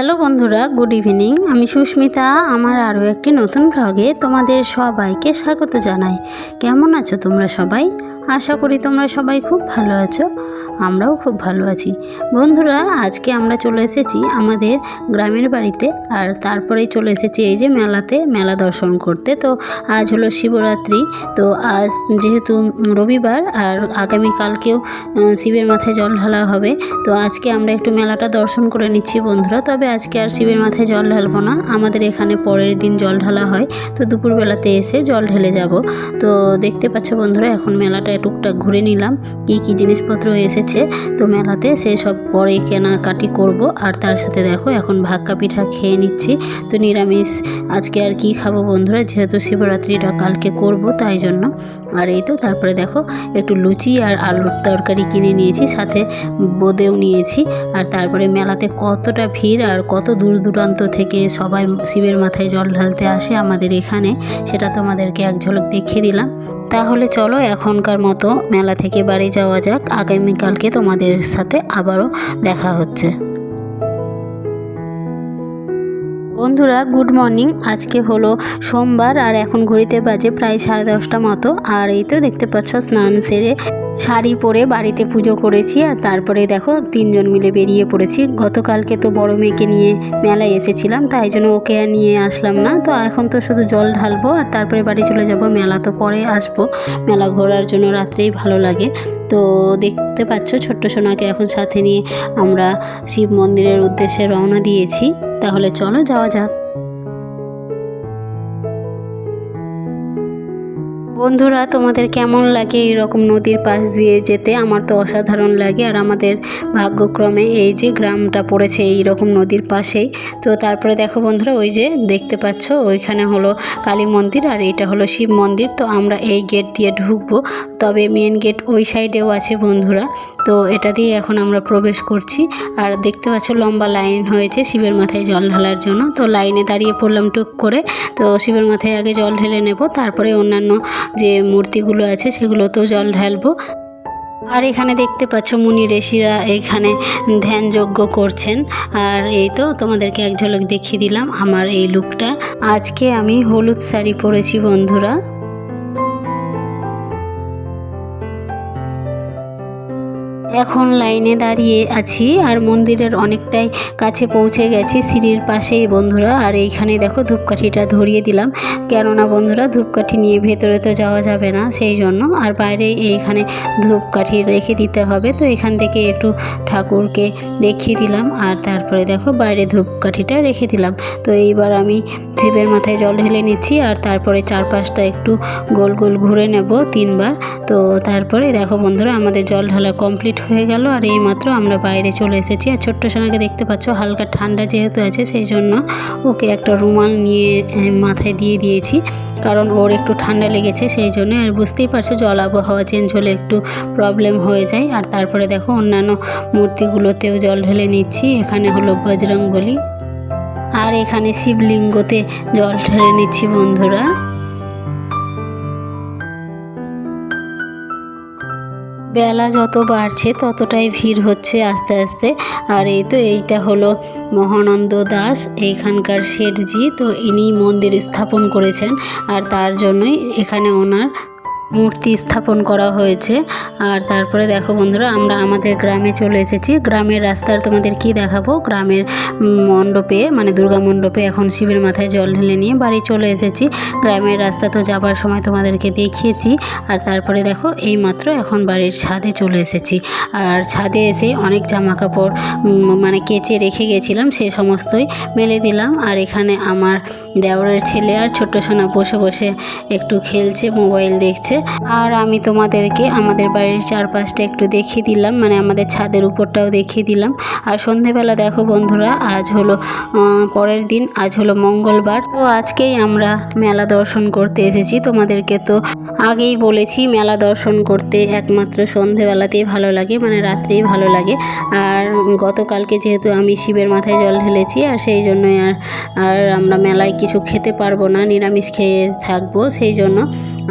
Hello বন্ধুরা, good evening. আমি সুস্মিতা। আমার আরও একটি নতুন ব্লগে তোমাদের সবাইকে স্বাগত জানাই। কেমন আছো তোমরা সবাই? আশা করি তোমরা সবাই খুব ভালো আছো। আমরাও খুব ভালো আছি। বন্ধুরা, আজকে আমরা চলে এসেছি আমাদের গ্রামের বাড়িতে, আর তারপরেই চলে এসেছি এই যে মেলা দর্শন করতে। তো আজ হলো শিবরাত্রি। তো আজ যেহেতু রবিবার আর আগামীকালকেও শিবের মাথায় জল ঢালা হবে, তো আজকে আমরা একটু মেলাটা দর্শন করে নিচ্ছি বন্ধুরা। তবে আজকে আর শিবের মাথায় জল ঢালবো না, আমাদের এখানে পরের দিন জল ঢালা হয়, তো দুপুরবেলাতে এসে জল ঢেলে যাব। তো দেখতে পাচ্ছ বন্ধুরা, এখন মেলাটা টুকটাক ঘুরে নিলাম, কি জিনিসপত্র এসেছে তো মেলাতে সেই সব পরে কেনাকাটি করব। আর তার সাথে দেখো এখন ভাক্কা পিঠা খেয়ে নিচ্ছি। তো নিরামিষ আজকে আর কি খাবো বন্ধুরা, যেহেতু শিবরাত্রিটা কালকে করব তাই জন্য। আর এই তো তারপরে দেখো একটু লুচি আর আলুর তরকারি কিনে নিয়েছি, সাথে বোঁদেও নিয়েছি। আর তারপরে মেলাতে কতটা ভিড় আর কত দূর দূরান্ত থেকে সবাই শিবের মাথায় জল ঢালতে আসে আমাদের এখানে, সেটা তোমাদেরকে এক ঝলক দেখিয়ে দিলাম। তাহলে চলো এখনকার মতো মেলা থেকে বাড়ি যাওয়া যাক। আগামীকালকে তোমাদের সাথে আবারও দেখা হচ্ছে। বন্ধুরা, গুড মর্নিং। আজকে হলো সোমবার আর এখন ঘড়িতে বাজে প্রায় 10:30 মতো। আর এই তো দেখতে পাচ্ছ স্নান সেরে শাড়ি পরে বাড়িতে পুজো করেছি। আর তারপরে দেখো 3জন মিলে বেরিয়ে পড়েছি। গতকালকে তো বড় মেয়েকে নিয়ে মেলায় এসেছিলাম, তাই জন্য ওকে আর নিয়ে আসলাম না। তো এখন তো শুধু জল ঢালবো আর তারপরে বাড়ি চলে যাব। মেলা তো পরে আসবো, মেলা ঘোরার জন্য রাত্রেই ভালো লাগে। তো দেখতে পাচ্ছ ছোট্ট সোনাকে এখন সাথে নিয়ে আমরা শিব মন্দিরের উদ্দেশ্যে রওনা দিয়েছি। তাহলে চলো যাওয়া যাক। বন্ধুরা, তোমাদের কেমন লাগে এইরকম নদীর পাশ দিয়ে যেতে? আমার তো অসাধারণ লাগে। আর আমাদের ভাগ্যক্রমে এই যে গ্রামটা পড়েছে এইরকম নদীর পাশেই। তো তারপরে দেখো বন্ধুরা, ওই যে দেখতে পাচ্ছ ওইখানে হলো কালী মন্দির আর এইটা হলো শিব মন্দির। তো আমরা এই গেট দিয়ে ঢুকবো, তবে মেন গেট ওই সাইডেও আছে বন্ধুরা। তো এটা দিয়ে এখন আমরা প্রবেশ করছি। আর দেখতে পাচ্ছ লম্বা লাইন হয়েছে শিবের মাথায় জল ঢালার জন্য। তো লাইনে দাঁড়িয়ে পড়লাম টুক করে। তো শিবের মাথায় আগে জল ঢেলে নেব, তারপরে অন্যান্য যে মূর্তিগুলো আছে সেগুলোতেও জল ঢালবো। আর এখানে দেখতে পাচ্ছ মুনি ঋষিরা এখানে ধ্যান যজ্ঞ করছেন। আর এই তো তোমাদেরকে এক ঝলক দেখিয়ে দিলাম আমার এই লুকটা। আজকে আমি হলুদ শাড়ি পরেছি বন্ধুরা। এখন লাইনে দাঁড়িয়ে আছি আর মন্দিরের অনেকটাই কাছে পৌঁছে গেছি, সিঁড়ির পাশেই বন্ধুরা। আর এইখানে দেখো ধূপকাঠিটা ধরিয়ে দিলাম, কেননা বন্ধুরা ধূপকাঠি নিয়ে ভেতরে তো যাওয়া যাবে না, সেই জন্য। আর বাইরে এইখানে ধূপকাঠি রেখে দিতে হবে। তো এখান থেকে একটু ঠাকুরকে দেখিয়ে দিলাম আর তারপরে দেখো বাইরে ধূপকাঠিটা রেখে দিলাম। তো এইবার আমি শিবের মাথায় জল ঢেলে নিচ্ছি আর তারপরে চারপাশটা একটু গোল গোল ঘুরে নেব 3বার। তো তারপরে দেখো বন্ধুরা আমাদের জল ঢালা কমপ্লিট হয়ে গেল। আর এইমাত্র আমরা বাইরে চলে এসেছি। আর ছোট্ট সোনাকে দেখতে পাচ্ছ, হালকা ঠান্ডা যেহেতু আছে সেই জন্য ওকে একটা রুমাল নিয়ে মাথায় দিয়ে দিয়েছি, কারণ ওর একটু ঠান্ডা লেগেছে সেই জন্য। আর বুঝতেই পারছো জল আবহাওয়া চেঞ্জ হলে একটু প্রবলেম হয়ে যায়। আর তারপরে দেখো অন্যান্য মূর্তিগুলোতেও জল ঢেলে নিচ্ছি। এখানে হলো বজরংবলী আর এখানে শিবলিঙ্গতে জল ঢেলে নিচ্ছি বন্ধুরা। বেলা যত বাড়ছে ততটাই ভিড় হচ্ছে আস্তে আস্তে। আর এই তো এইটা হলো মহানন্দ দাস, এইখানকার শেঠজি। তো ইনি মন্দির স্থাপন করেছেন আর তার জন্যই এখানে ওনার মূর্তি স্থাপন করা হয়েছে। আর তারপরে দেখো বন্ধুরা আমরা আমাদের গ্রামে চলে এসেছি। গ্রামের রাস্তার তোমাদের কি দেখাবো, গ্রামের মণ্ডপে মানে দুর্গা মণ্ডপে এখন শিবের মাথায় জল ঢেলে নিয়ে বাড়ি চলে এসেছি। গ্রামের রাস্তা তো যাবার সময় তোমাদেরকে দেখিয়েছি। আর তারপরে দেখো এইমাত্র এখন বাড়ির ছাদে চলে এসেছি। আর ছাদে এসে অনেক জামা কাপড় মানে কেচে রেখে গেছিলাম, সে সমস্তই মেলে দিলাম। আর এখানে আমার দেওরের ছেলে আর ছোট্ট সোনা বসে বসে একটু খেলছে, মোবাইল দেখছে। আর আমি তোমাদেরকে আমাদের বাড়ির চারপাশটা একটু দেখিয়ে দিলাম, মানে আমাদের ছাদের উপরটাও দেখিয়ে দিলাম। আর সন্ধেবেলা দেখো বন্ধুরা আজ হলো পরের দিন, আজ হলো মঙ্গলবার। তো আজকেই আমরা মেলা দর্শন করতে এসেছি। তোমাদেরকে তো আগেই বলেছি মেলা দর্শন করতে একমাত্র সন্ধেবেলাতেই ভালো লাগে, মানে রাত্রেই ভালো লাগে। আর গতকালকে যেহেতু আমি শিবের মাথায় জল ঢেলেছি আর সেই জন্যই আর আমরা মেলায় কিছু খেতে পারবো না, নিরামিষ খেয়ে থাকবো, সেই জন্য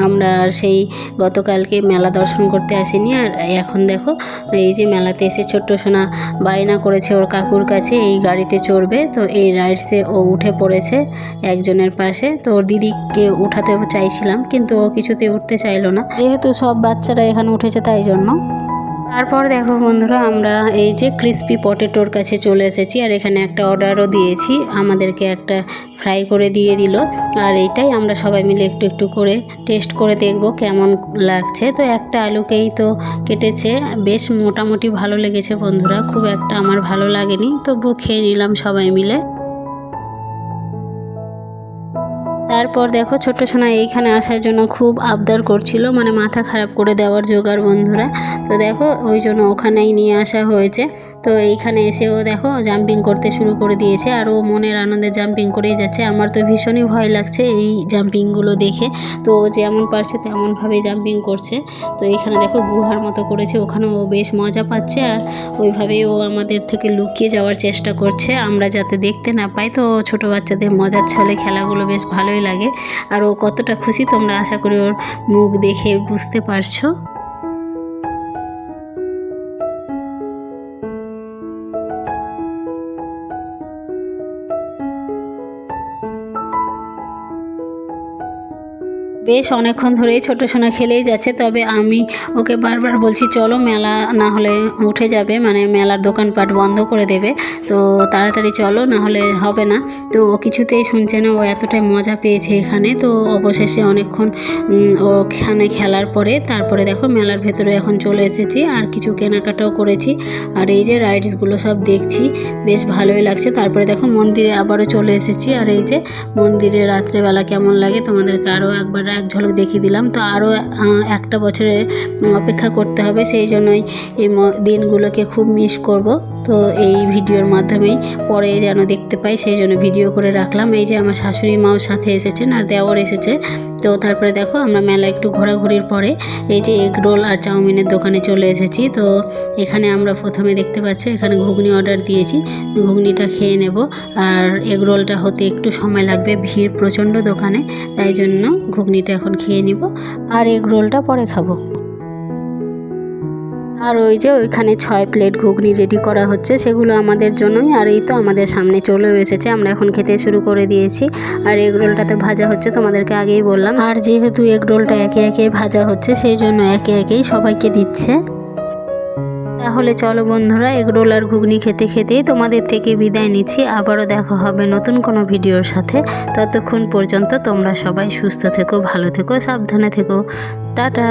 আমরা আর সেই গতকালকে মেলা দর্শন করতে আসেনি। আর এখন দেখো এই যে মেলাতে এসে ছোট্ট সোনা বায়না করেছে ওর কাকুর কাছে এই গাড়িতে চড়বে। তো এই রাইডসে ও উঠে পড়েছে একজনের পাশে। তো ওর দিদিকে উঠাতে চাইছিলাম কিন্তু ও কিছুতে উঠতে চাইলো না, যেহেতু সব বাচ্চারা এখানে উঠেছে তাই জন্য। তারপর দেখো বন্ধুরা, আমরা এই যে ক্রিস্পি পটেটোর কাছে চলে এসেছি। আর এখানে একটা অর্ডারও দিয়েছি, আমাদেরকে একটা ফ্রাই করে দিয়ে দিল। আর এইটাই আমরা সবাই মিলে একটু একটু করে টেস্ট করে দেখব কেমন লাগছে। তো একটা আলুকেই তো কেটেছে, বেশ মোটামুটি ভালো লেগেছে বন্ধুরা, খুব একটা আমার ভালো লাগেনি, তবু খেয়ে নিলাম সবাই মিলে। তারপর দেখো ছোট্ট সোনা এইখানে আসার জন্য খুব আবদার করছিল, মানে মাথা খারাপ করে দেওয়ার জোগাড় বন্ধুরা। তো দেখো ওই জন্য ওখানেই নিয়ে আসা হয়েছে। তো এইখানে এসেও দেখো জাম্পিং করতে শুরু করে দিয়েছে, আর ও মনের আনন্দে জাম্পিং করেই যাচ্ছে। আমার তো ভীষণই ভয় লাগছে এই জাম্পিংগুলো দেখে। তো ও যেমন পারছে তেমনভাবে জাম্পিং করছে। তো এখানে দেখো গুহার মতো করেছে, ওখানে ও বেশ মজা পাচ্ছে। আর ওইভাবেই ও আমাদের থেকে লুকিয়ে যাওয়ার চেষ্টা করছে, আমরা যাতে দেখতে না পাই। তো ছোটো বাচ্চাদের মজার ছলে খেলাগুলো বেশ ভালোই লাগে। আর ও কতটা খুশি তোমরা আশা করি ওর মুখ দেখে বুঝতে পারছো। বেশ অনেকক্ষণ ধরেই ছোটো সোনা খেলেই যাচ্ছে, তবে আমি ওকে বারবার বলছি চলো মেলা না হলে উঠে যাবে, মানে মেলার দোকানপাট বন্ধ করে দেবে, তো তাড়াতাড়ি চলো না হলে হবে না। তো ও কিছুতেই শুনছে না, ও এতটাই মজা পেয়েছে এখানে। তো অবশেষে অনেকক্ষণ ওখানে খেলার পরে তারপরে দেখো মেলার ভেতরে এখন চলে এসেছি, আর কিছু কেনাকাটাও করেছি। আর এই যে রাইডসগুলো সব দেখছি, বেশ ভালোই লাগছে। তারপরে দেখো মন্দিরে আবারও চলে এসেছি। আর এই যে মন্দিরে রাত্রেবেলা কেমন লাগে তোমাদেরকে আরও একবার এক ঝলক দেখিয়ে দিলাম। তো আরও একটা বছরে অপেক্ষা করতে হবে, সেই জন্যই এই দিনগুলোকে খুব মিস করব। তো এই ভিডিওর মাধ্যমেই পরে যেন দেখতে পাই সেই জন্য ভিডিও করে রাখলাম। এই যে আমার শাশুড়ি মাও সাথে এসেছেন আর দেওর এসেছে। তো তারপরে দেখো আমরা মেলা একটু ঘোরাঘুরির পরে এই যে এগ রোল আর চাউমিনের দোকানে চলে এসেছি। তো এখানে আমরা প্রথমে দেখতে পাচ্ছ এখানে ঘুগনি অর্ডার দিয়েছি, ঘুগনিটা খেয়ে নেব। আর এগ রোলটা হতে একটু সময় লাগবে, ভিড় প্রচণ্ড দোকানে, তাই জন্য ঘুগনিটা এখন খেয়ে নিব আর এগ রোলটা পরে খাবো। আর ওই যে ওইখানে 6 প্লেট ঘুগনি রেডি করা হচ্ছে, সেগুলো আমাদের জন্যই। আর এই তো আমাদের সামনে চলেও এসেছে, আমরা এখন খেতে শুরু করে দিয়েছি। আর এগ রোলটাতে ভাজা হচ্ছে, তোমাদেরকে আগেই বললাম। আর যেহেতু এগ রোলটা একে একে ভাজা হচ্ছে সেই জন্য একে একেই সবাইকে দিচ্ছে। তাহলে চলো বন্ধুরা, এগ রোল আর ঘুগনি খেতে খেতেই তোমাদের থেকে বিদায় নিচ্ছি। আবারও দেখা হবে নতুন কোনো ভিডিওর সাথে। ততক্ষণ পর্যন্ত তোমরা সবাই সুস্থ থেকো, ভালো থেকো, সাবধানে থেকো। টাটা।